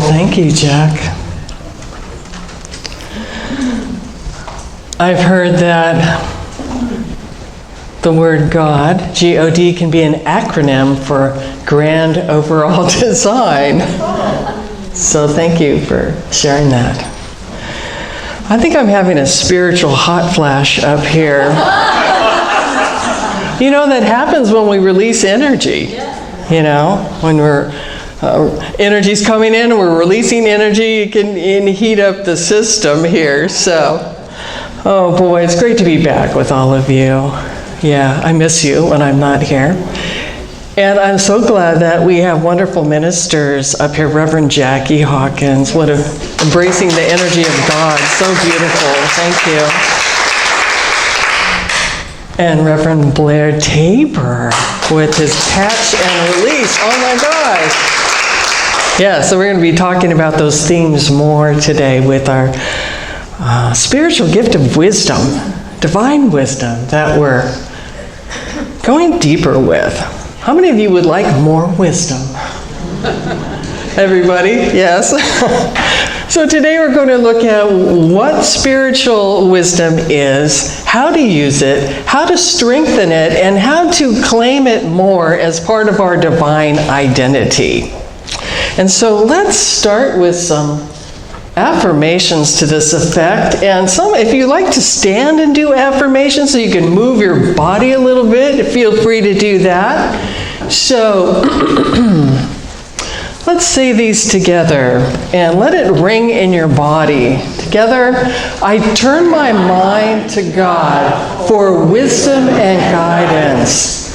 Thank you, Jack. I've heard that the word God, G-O-D, can be an acronym for Grand Overall Design. So thank you for sharing that. I think I'm having a spiritual hot flash up here. You know, that happens when we release energy. You know, when we're energy's coming in and we're releasing energy, it can heat up the system here. So, oh boy, it's great to be back with all of you. Yeah, I miss you when I'm not here. And I'm so glad that we have wonderful ministers up here. Reverend Jackie Hawkins, embracing the energy of God. So beautiful. Thank you. And Reverend Blair Tabor with his catch and release. Oh my gosh. Yeah, so we're going to be talking about those themes more today with our spiritual gift of wisdom, divine wisdom that we're going deeper with. How many of you would like more wisdom? Everybody? Yes. So today we're going to look at what spiritual wisdom is, how to use it, how to strengthen it, and how to claim it more as part of our divine identity. And so let's start with some affirmations to this effect. And if you like to stand and do affirmations so you can move your body a little bit, feel free to do that. So let's say these together and let it ring in your body. Together, I turn my mind to God for wisdom and guidance.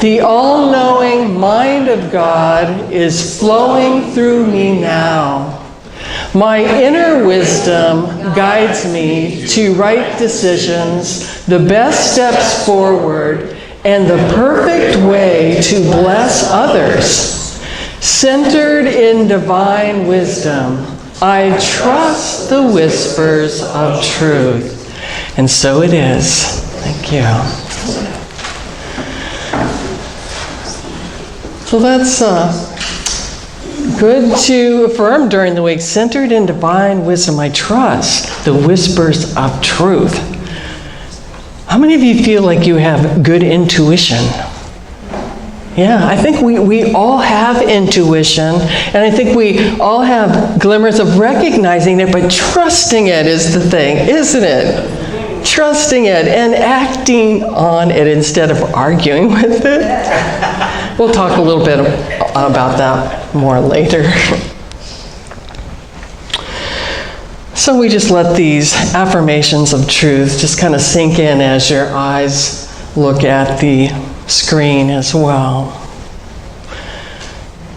The all-knowing mind of God is flowing through me now. My inner wisdom guides me to right decisions, the best steps forward, and the perfect way to bless others. Centered in divine wisdom, I trust the whispers of truth. And so it is. Thank you. So that's good to affirm during the week. Centered in divine wisdom, I trust the whispers of truth. How many of you feel like you have good intuition? Yeah, I think we all have intuition, and I think we all have glimmers of recognizing it, but trusting it is the thing, isn't it? Trusting it and acting on it instead of arguing with it. We'll talk a little bit about that more later. So we just let these affirmations of truth just kind of sink in as your eyes look at the screen as well.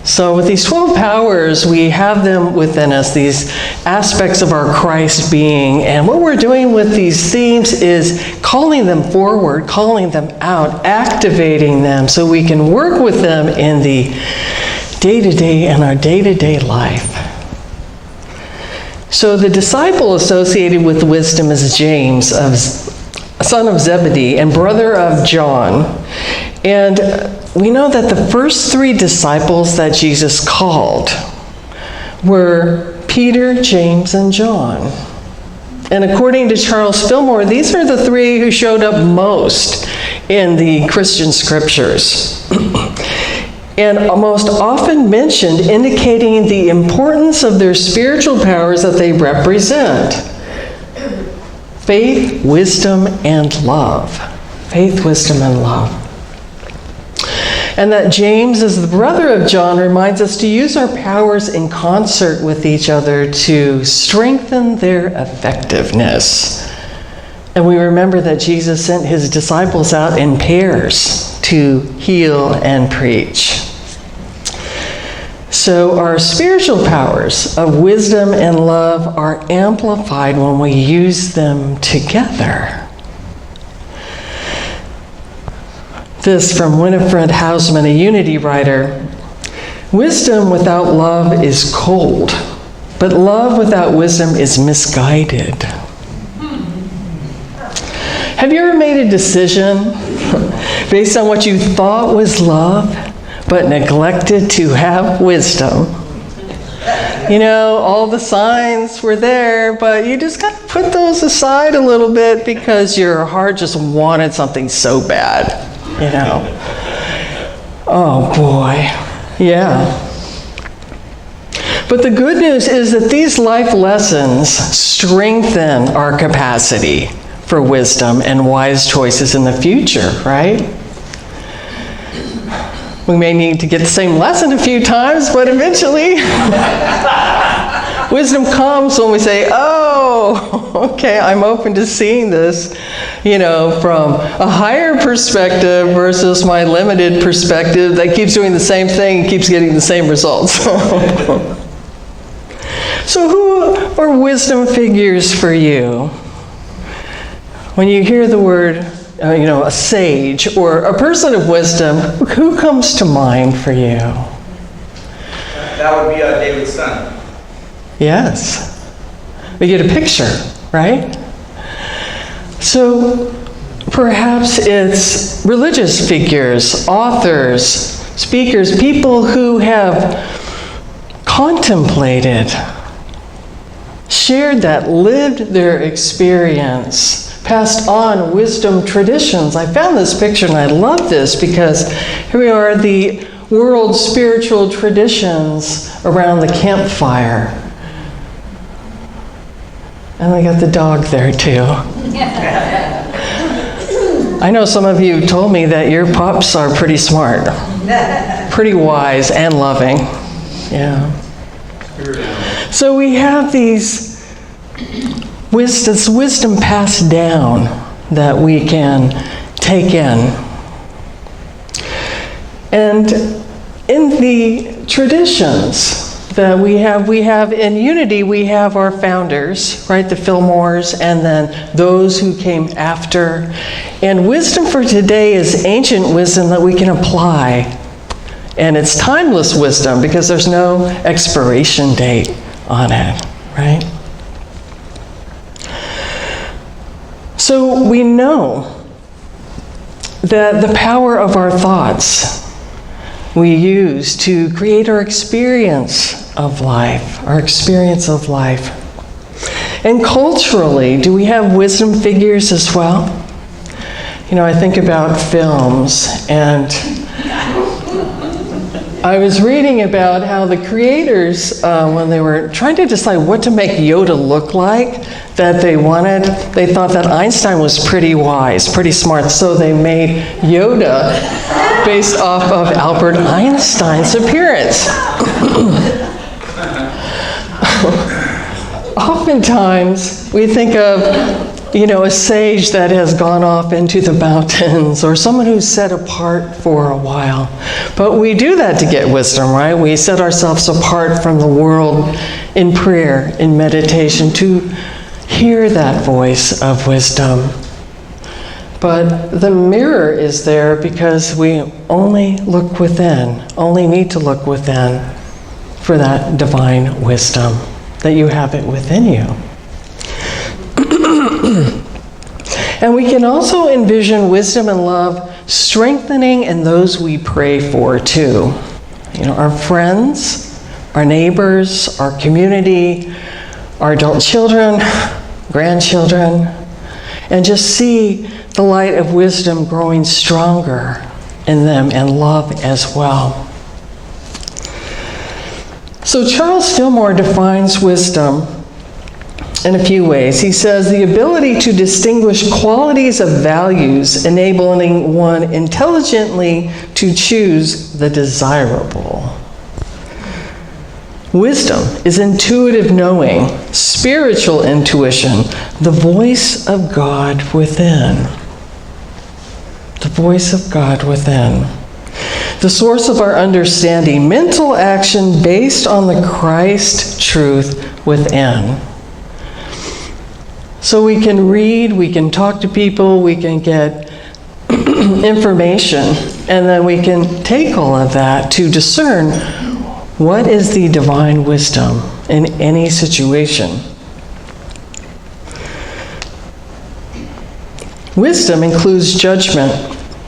So with these 12 powers, we have them within us, these aspects of our Christ being. And what we're doing with these themes is calling them forward, calling them out, activating them so we can work with them in the day-to-day and our day-to-day life. So the disciple associated with wisdom is James, son of Zebedee and brother of John. And we know that the first 3 disciples that Jesus called were Peter, James, and John. And according to Charles Fillmore, these are the 3 who showed up most in the Christian scriptures. And most often mentioned, indicating the importance of their spiritual powers that they represent. Faith, wisdom, and love. Faith, wisdom, and love. And that James, as the brother of John, reminds us to use our powers in concert with each other to strengthen their effectiveness. And we remember that Jesus sent his disciples out in pairs to heal and preach. So our spiritual powers of wisdom and love are amplified when we use them together. This from Winifred Hausman, a Unity writer. Wisdom without love is cold, but love without wisdom is misguided. Have you ever made a decision based on what you thought was love, but neglected to have wisdom? All the signs were there, but you just got to put those aside a little bit because your heart just wanted something so bad, Oh boy, yeah. But the good news is that these life lessons strengthen our capacity for wisdom and wise choices in the future, right? We may need to get the same lesson a few times, but eventually wisdom comes when we say, oh, okay, I'm open to seeing this, from a higher perspective versus my limited perspective that keeps doing the same thing and keeps getting the same results. So who are wisdom figures for you? When you hear the word, a sage or a person of wisdom, who comes to mind for you? That would be David's son. Yes. We get a picture, right? So perhaps it's religious figures, authors, speakers, people who have contemplated, shared that, lived their experience, passed on wisdom traditions. I found this picture and I love this because here we are, the world spiritual traditions around the campfire. And we got the dog there too. I know some of you told me that your pups are pretty smart, pretty wise and loving. Yeah. So we have this wisdom passed down that we can take in. And in the traditions that we have in unity, we have our founders, right, the Fillmores, and then those who came after. And wisdom for today is ancient wisdom that we can apply. And it's timeless wisdom because there's no expiration date on it, right? So we know that the power of our thoughts we use to create our experience of life, And culturally, do we have wisdom figures as well? I think about films, and I was reading about how the creators, when they were trying to decide what to make Yoda look like, they thought that Einstein was pretty wise, pretty smart, so they made Yoda based off of Albert Einstein's appearance. Oftentimes, we think of, a sage that has gone off into the mountains or someone who's set apart for a while. But we do that to get wisdom, right? We set ourselves apart from the world in prayer, in meditation, to hear that voice of wisdom. But the mirror is there because we only look within, only need to look within for that divine wisdom, that you have it within you. And we can also envision wisdom and love strengthening in those we pray for too. Our friends, our neighbors, our community, our adult children, grandchildren, and just see the light of wisdom growing stronger in them and love as well. So Charles Fillmore defines wisdom in a few ways. He says, the ability to distinguish qualities of values, enabling one intelligently to choose the desirable. Wisdom is intuitive knowing, spiritual intuition, the voice of God within. The voice of God within. The source of our understanding, mental action based on the Christ truth within. So we can read, we can talk to people, we can get information, and then we can take all of that to discern what is the divine wisdom in any situation. Wisdom includes judgment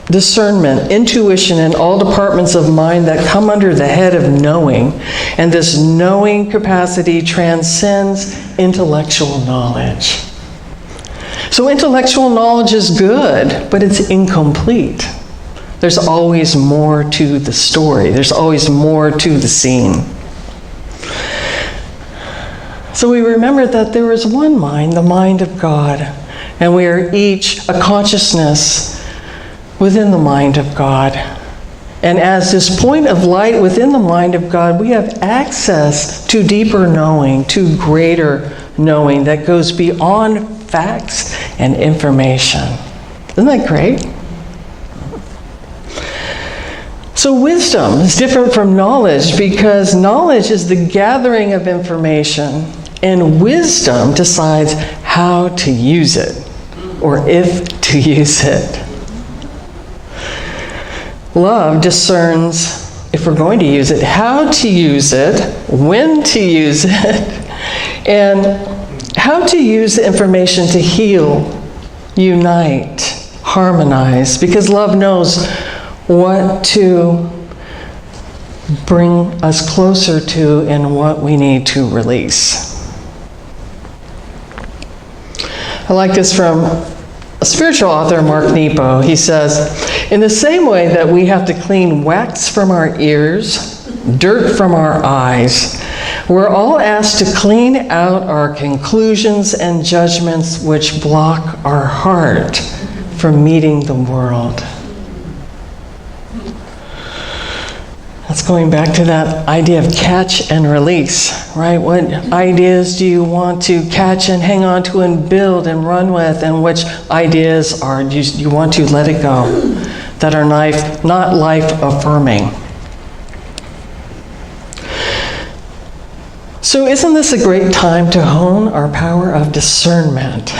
discernment, intuition, and all departments of mind that come under the head of knowing. And this knowing capacity transcends intellectual knowledge. So intellectual knowledge is good, but it's incomplete. There's always more to the story. There's always more to the scene. So we remember that there is one mind, the mind of God, and we are each a consciousness within the mind of God. And as this point of light within the mind of God, we have access to deeper knowing, to greater knowing that goes beyond facts and information. Isn't that great? So wisdom is different from knowledge because knowledge is the gathering of information, and wisdom decides how to use it, or if to use it. Love discerns, if we're going to use it, how to use it, when to use it, and how to use the information to heal, unite, harmonize, because love knows what to bring us closer to and what we need to release. I like this from a spiritual author, Mark Nepo. He says, in the same way that we have to clean wax from our ears, dirt from our eyes, we're all asked to clean out our conclusions and judgments which block our heart from meeting the world. That's going back to that idea of catch and release, right? What ideas do you want to catch and hang on to and build and run with, and which ideas are you want to let it go, that are not life-affirming? So isn't this a great time to hone our power of discernment?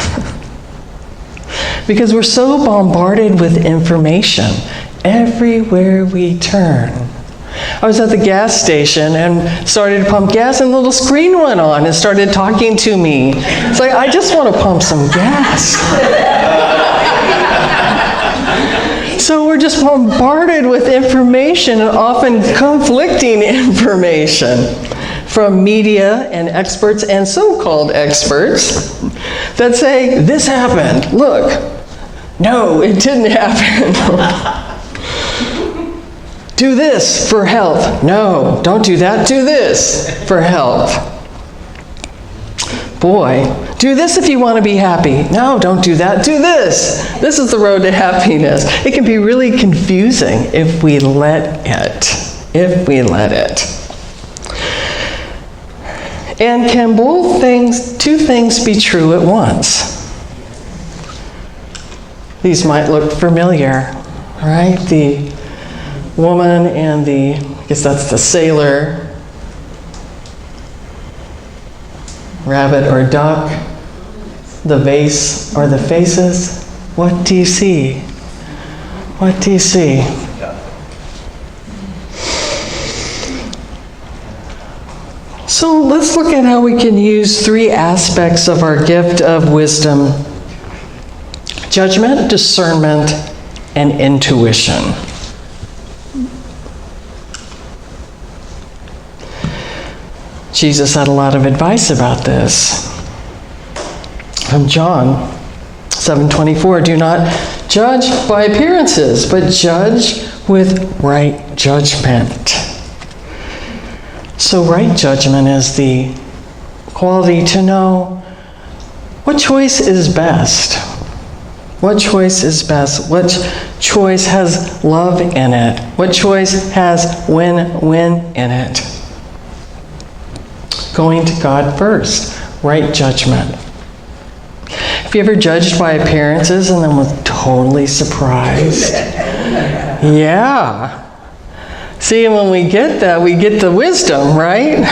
Because we're so bombarded with information everywhere we turn. I was at the gas station and started to pump gas, and a little screen went on and started talking to me. It's like, I just want to pump some gas. So we're just bombarded with information, and often conflicting information from media and experts and so-called experts that say, this happened. Look, no, it didn't happen. Do this for health. No, don't do that. Do this for health. Boy, do this if you want to be happy. No, don't do that. Do this. This is the road to happiness. It can be really confusing if we let it. If we let it. And can two things be true at once? These might look familiar, right? The woman and I guess that's the sailor, rabbit or duck, the vase or the faces. What do you see? What do you see? So let's look at how we can use three aspects of our gift of wisdom: judgment, discernment, and intuition. Jesus had a lot of advice about this. From John 7:24, do not judge by appearances, but judge with right judgment. So right judgment is the quality to know what choice is best. What choice is best? What choice has love in it? What choice has win-win in it? Going to God first, right judgment. Have you ever judged by appearances and then was totally surprised? Yeah. See, and when we get that, we get the wisdom, right?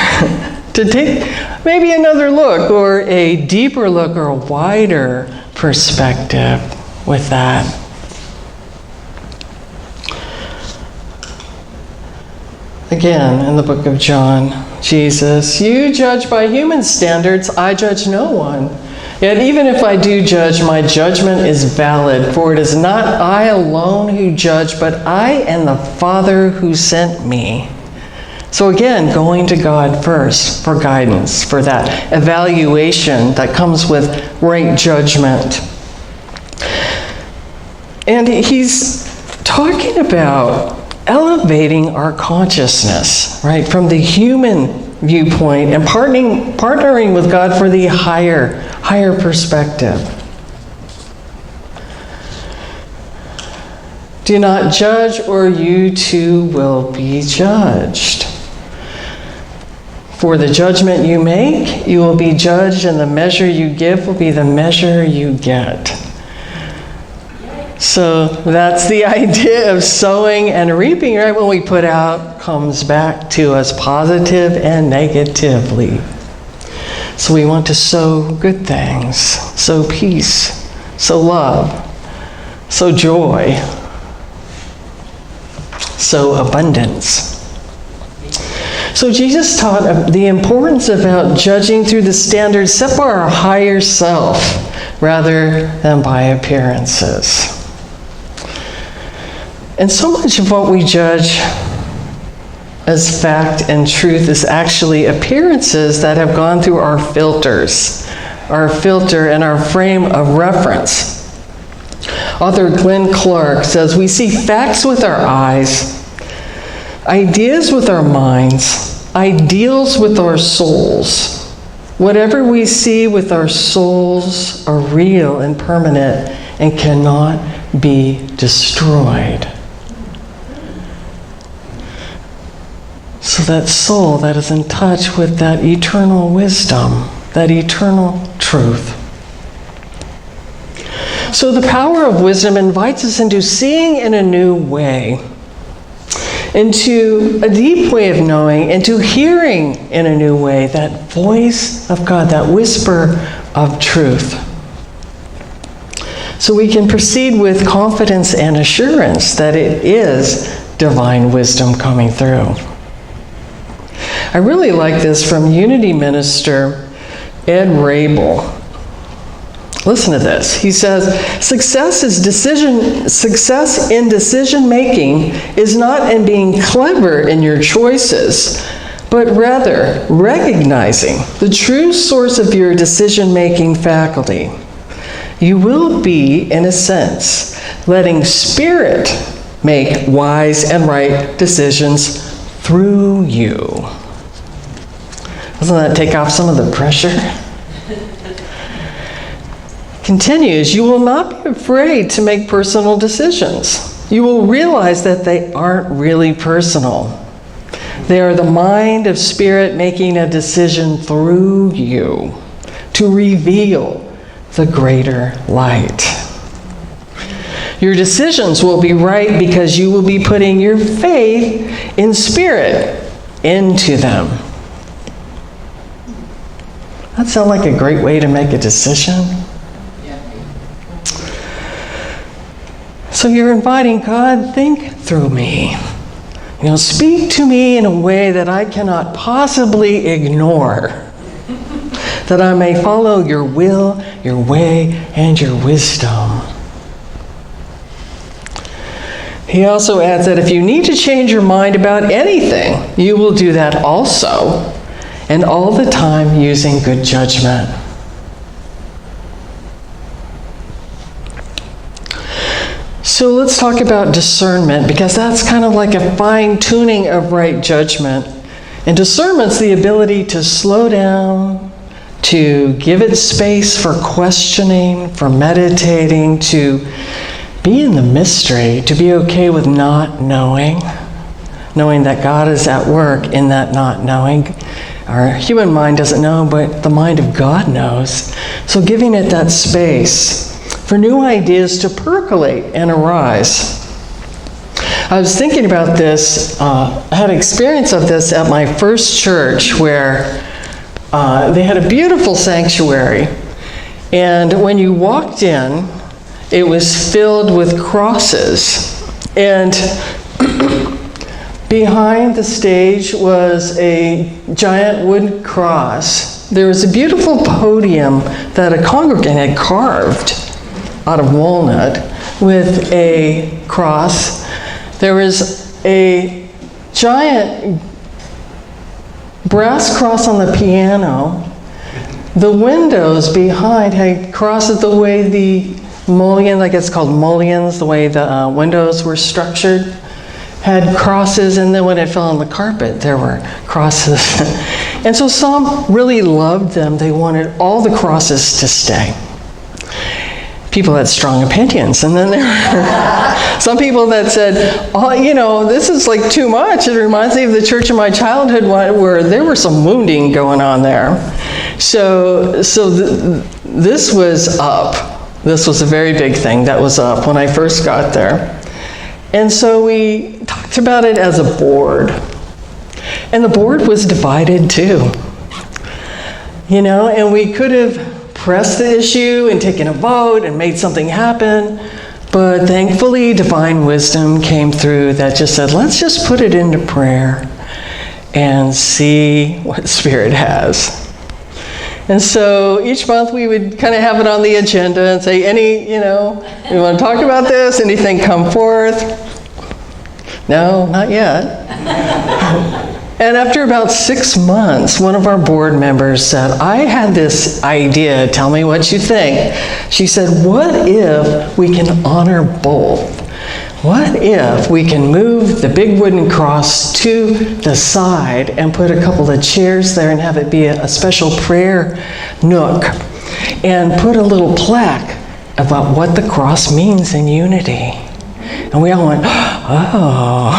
To take maybe another look, or a deeper look, or a wider perspective with that. Again, in the book of John, Jesus, you judge by human standards, I judge no one. Yet even if I do judge, my judgment is valid, for it is not I alone who judge, but I and the Father who sent me. So again, going to God first for guidance, for that evaluation that comes with right judgment. And he's talking about elevating our consciousness, right, from the human viewpoint and partnering with God for the higher perspective. Do not judge, or you too will be judged. For the judgment you make, you will be judged, and the measure you give will be the measure you get. So that's the idea of sowing and reaping, right? When we put out, comes back to us positive and negatively. So we want to sow good things, sow peace, sow love, sow joy, sow abundance. So Jesus taught the importance about judging through the standards set by our higher self rather than by appearances. And so much of what we judge as fact and truth is actually appearances that have gone through our filter and our frame of reference. Author Glenn Clark says, we see facts with our eyes, ideas with our minds, ideals with our souls. Whatever we see with our souls are real and permanent and cannot be destroyed. So that soul that is in touch with that eternal wisdom, that eternal truth. So the power of wisdom invites us into seeing in a new way, into a deep way of knowing, into hearing in a new way, that voice of God, that whisper of truth. So we can proceed with confidence and assurance that it is divine wisdom coming through. I really like this from Unity Minister Ed Rabel. Listen to this. He says, success in decision making is not in being clever in your choices, but rather recognizing the true source of your decision-making faculty. You will be, in a sense, letting Spirit make wise and right decisions through you. Doesn't that take off some of the pressure? Continues, you will not be afraid to make personal decisions. You will realize that they aren't really personal. They are the mind of Spirit making a decision through you to reveal the greater light. Your decisions will be right because you will be putting your faith in Spirit into them. That sounds like a great way to make a decision. So you're inviting God, think through me. Speak to me in a way that I cannot possibly ignore, that I may follow your will, your way, and your wisdom. He also adds that if you need to change your mind about anything, you will do that also, and all the time using good judgment. So let's talk about discernment, because that's kind of like a fine-tuning of right judgment. And discernment's the ability to slow down, to give it space for questioning, for meditating, to be in the mystery, to be okay with not knowing that God is at work in that not knowing. Our human mind doesn't know, but the mind of God knows. So giving it that space for new ideas to percolate and arise. I was thinking about this, I had experience of this at my first church where they had a beautiful sanctuary. And when you walked in, it was filled with crosses. And behind the stage was a giant wooden cross. there was a beautiful podium that a congregant had carved out of walnut with a cross. There was a giant brass cross on the piano. The windows behind had crosses the way the mullions, I guess it's called mullions, the way the windows were structured, had crosses, and then when it fell on the carpet, there were crosses. And so some really loved them. They wanted all the crosses to stay. People had strong opinions, and then there were some people that said, oh, you know, this is like too much. It reminds me of the church in my childhood where there were some wounding going on there. So this was up. This was a very big thing that was up when I first got there. And so we talked about it as a board. And the board was divided too. You know, and we could have pressed the issue and taken a vote and made something happen. But thankfully, divine wisdom came through that just said, let's just put it into prayer and see what Spirit has. And so each month we would kind of have it on the agenda and say, you want to talk about this? Anything come forth? No, not yet. And after about 6 months, one of our board members said, I had this idea, tell me what you think. She said, what if we can honor both? What if we can move the big wooden cross to the side and put a couple of chairs there and have it be a special prayer nook and put a little plaque about what the cross means in unity? And we all went, oh.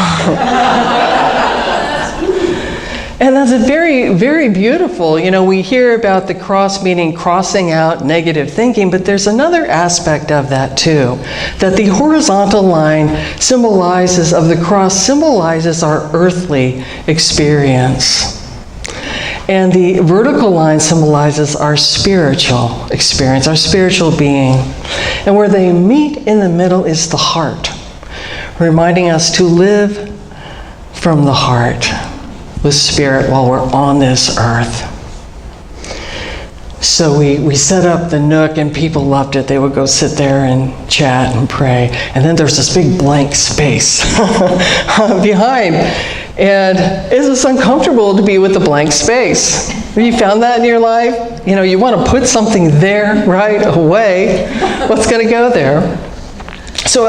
And that's a very, very beautiful. You know, we hear about the cross meaning crossing out negative thinking, but there's another aspect of that too. That the horizontal line of the cross symbolizes our earthly experience. And the vertical line symbolizes our spiritual experience, our spiritual being. And where they meet in the middle is the heart, reminding us to live from the heart with Spirit while we're on this earth. So we set up the nook and people loved it. They would go sit there and chat and pray. And then there's this big blank space behind. And it's just uncomfortable to be with the blank space. Have you found that in your life? You know, you want to put something there right away. What's going to go there? So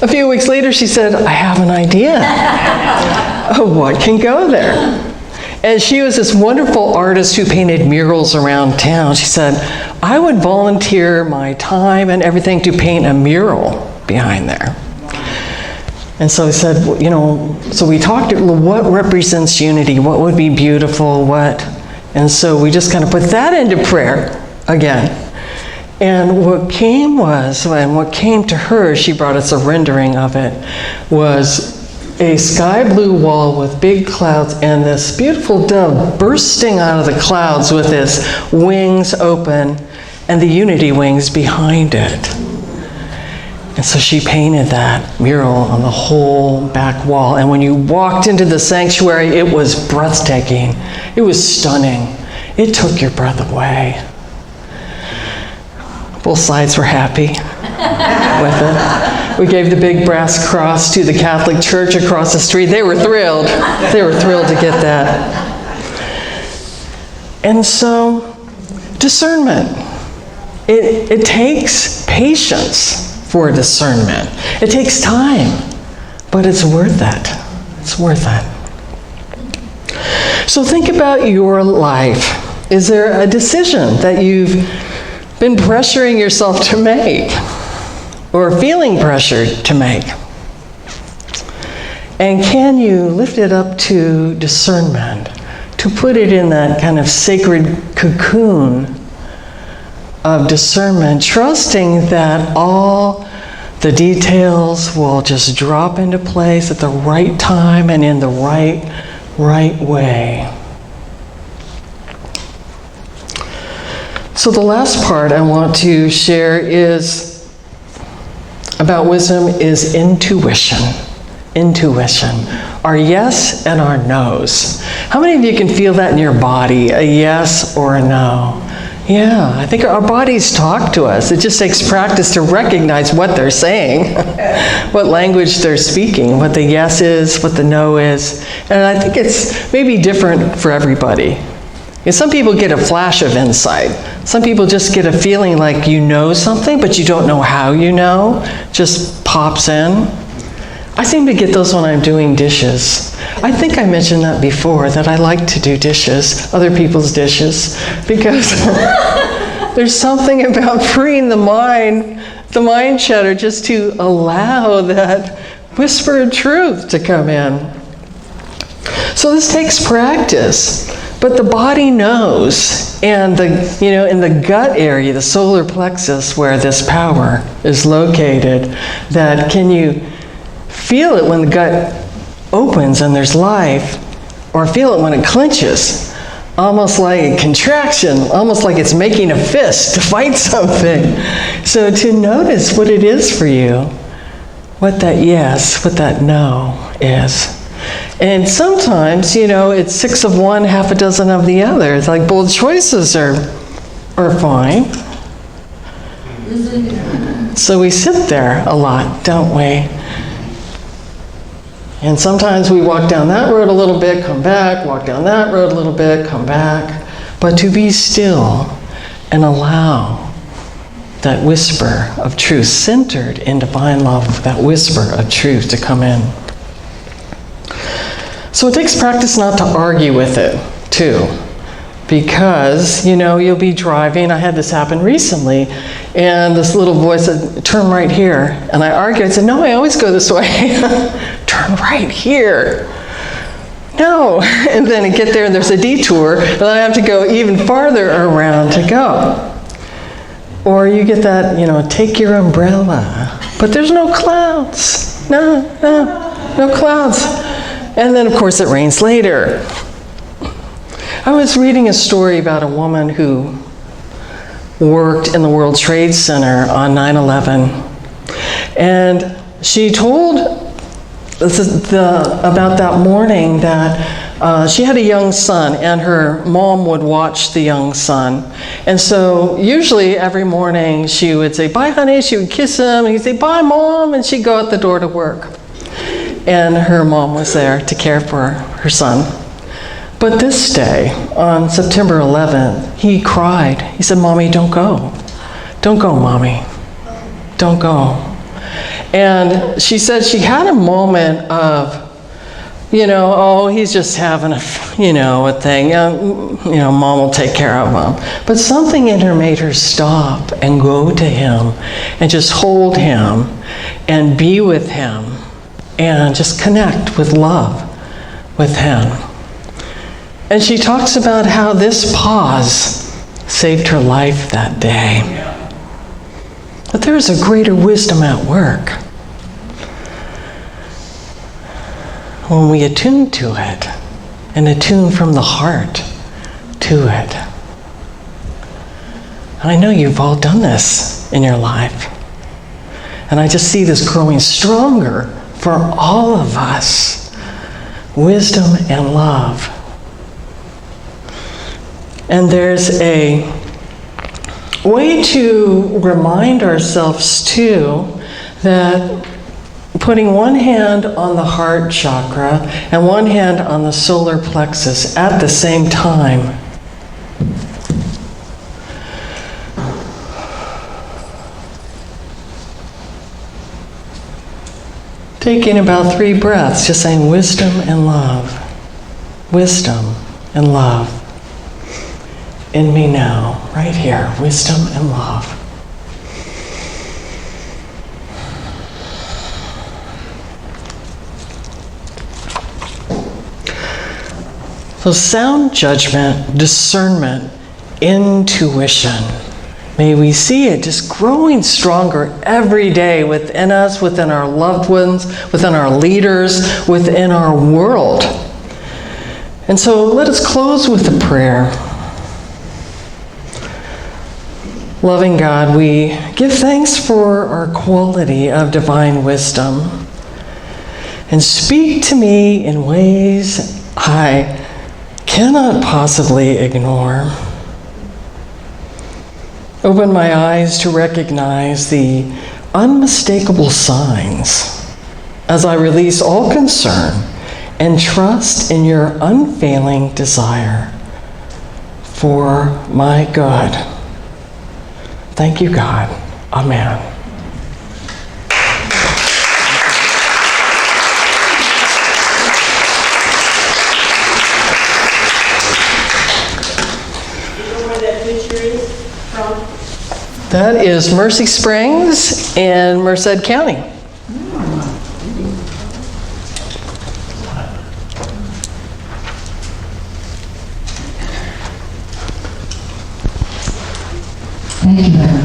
a few weeks later, she said, I have an idea of what can go there. And she was this wonderful artist who painted murals around town. She said, I would volunteer my time and everything to paint a mural behind there. And so I said, well, you know, so we talked, what represents unity? What would be beautiful? What? And so we just kind of put that into prayer again. And what came to her, she brought us a rendering of it, was a sky blue wall with big clouds and this beautiful dove bursting out of the clouds with its wings open and the unity wings behind it. And so she painted that mural on the whole back wall. And when you walked into the sanctuary, it was breathtaking. It was stunning. It took your breath away. Both sides were happy with it. We gave the big brass cross to the Catholic Church across the street. They were thrilled. They were thrilled to get that. And so, discernment. It takes patience for discernment. It takes time, but it's worth it. It's worth it. So think about your life. Is there a decision that you've been pressuring yourself to make or feeling pressured to make? And can you lift it up to discernment, to put it in that kind of sacred cocoon of discernment, trusting that all the details will just drop into place at the right time and in the right way. So the last part I want to share is about wisdom is intuition. intuition, our yes and our no's. How many of you can feel that in your body, a yes or a no? Yeah, I think our bodies talk to us. It just takes practice to recognize what they're saying, what language they're speaking, what the yes is, what the no is. And I think it's maybe different for everybody. And some people get a flash of insight. Some people just get a feeling like you know something, but you don't know how you know. Just pops in. I seem to get those when I'm doing dishes. I think I mentioned that before, that I like to do dishes, other people's dishes, because there's something about freeing the mind chatter, just to allow that whisper of truth to come in. So this takes practice, but the body knows, and in the gut area, the solar plexus, where this power is located, that can you feel it when the gut opens and there's life, or feel it when it clenches, almost like a contraction, almost like it's making a fist to fight something. So to notice what it is for you, what that yes, what that no is. And sometimes, it's 6 of one, half a dozen of the other. It's like bold choices are fine. So we sit there a lot, don't we? And sometimes we walk down that road a little bit, come back, walk down that road a little bit, come back. But to be still and allow that whisper of truth, centered in divine love, that whisper of truth to come in. So it takes practice not to argue with it, too. Because, you'll be driving. I had this happen recently, and this little voice said, turn right here. And I argued. I said, no, I always go this way. Turn right here. No. And then I get there, and there's a detour, and then I have to go even farther around to go. Or you get that, take your umbrella. But there's no clouds. No clouds. And then, of course, it rains later. I was reading a story about a woman who worked in the World Trade Center on 9/11. And she told about that morning that she had a young son, and her mom would watch the young son. And so usually every morning she would say, bye, honey. She would kiss him, and he'd say, bye, Mom. And she'd go out the door to work. And her mom was there to care for her son. But this day, on September 11th, he cried. He said, Mommy, don't go. Don't go, Mommy. Don't go. And she said she had a moment of, he's just having a thing. Mom will take care of him. But something in her made her stop and go to him and just hold him and be with him and just connect with love with him. And she talks about how this pause saved her life that day. But there is a greater wisdom at work when we attune to it and attune from the heart to it. And I know you've all done this in your life. And I just see this growing stronger for all of us. Wisdom and love. And there's a way to remind ourselves, too, that putting one hand on the heart chakra and one hand on the solar plexus at the same time taking about 3 breaths, just saying wisdom and love. Wisdom and love. In me now, right here, wisdom and love. So sound judgment, discernment, intuition. May we see it just growing stronger every day within us, within our loved ones, within our leaders, within our world. And so let us close with a prayer. Loving God, we give thanks for our quality of divine wisdom. and speak to me in ways I cannot possibly ignore. Open my eyes to recognize the unmistakable signs as I release all concern and trust in your unfailing desire for my good. Thank you, God. Amen. That is Mercy Springs in Merced County. Thank you, Reverend.